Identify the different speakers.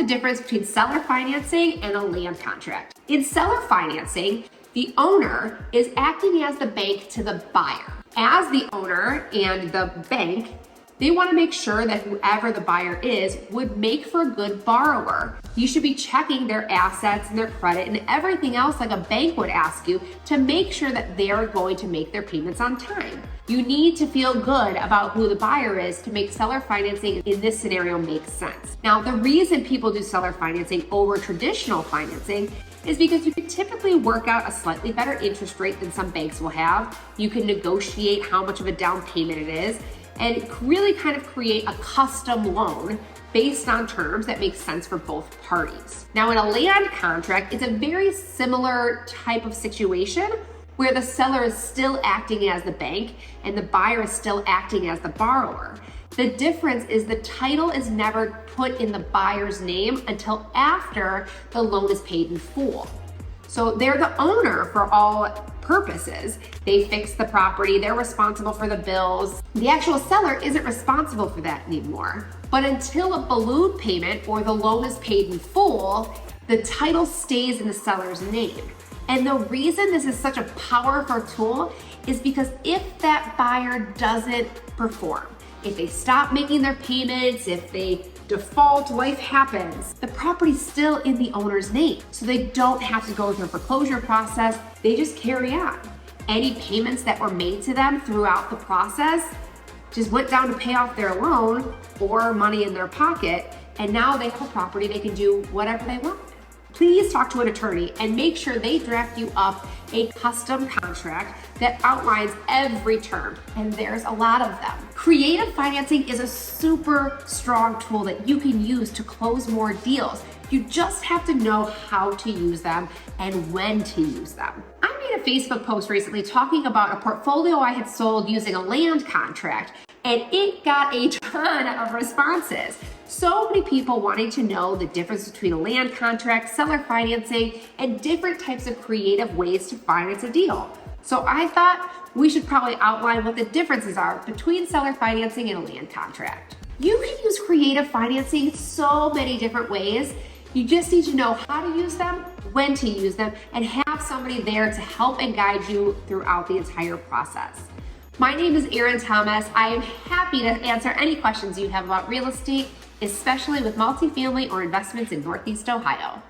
Speaker 1: the difference between seller financing and a land contract. In seller financing, the owner is acting as the bank to the buyer. As the owner and the bank, they want to make sure that whoever the buyer is would make for a good borrower. You should be checking their assets and their credit and everything else like a bank would ask you to make sure that they're going to make their payments on time. You need to feel good about who the buyer is to make seller financing in this scenario make sense. Now, the reason people do seller financing over traditional financing is because you can typically work out a slightly better interest rate than some banks will have. You can negotiate how much of a down payment it is, and really kind of create a custom loan based on terms that make sense for both parties. Now, in a land contract, it's a very similar type of situation where the seller is still acting as the bank and the buyer is still acting as the borrower. The difference is the title is never put in the buyer's name until after the loan is paid in full. So they're the owner for all purposes. They fix the property, they're responsible for the bills. The actual seller isn't responsible for that anymore. But until a balloon payment or the loan is paid in full, the title stays in the seller's name. And the reason this is such a powerful tool is because if that buyer doesn't perform, if they stop making their payments, if they default, life happens, the property's still in the owner's name. So they don't have to go through a foreclosure process, they just carry on. Any payments that were made to them throughout the process just went down to pay off their loan or money in their pocket, and now they have a property they can do whatever they want. Please talk to an attorney and make sure they draft you up a custom contract that outlines every term, and there's a lot of them. Creative financing is a super strong tool that you can use to close more deals. You just have to know how to use them and when to use them. I made a Facebook post recently talking about a portfolio I had sold using a land contract, and it got a ton of responses. So many people wanting to know the difference between a land contract, seller financing, and different types of creative ways to finance a deal. So I thought we should probably outline what the differences are between seller financing and a land contract. You can use creative financing so many different ways. You just need to know how to use them, when to use them, and have somebody there to help and guide you throughout the entire process. My name is Erin Thomas. I am happy to answer any questions you have about real estate, especially with multifamily or investments in Northeast Ohio.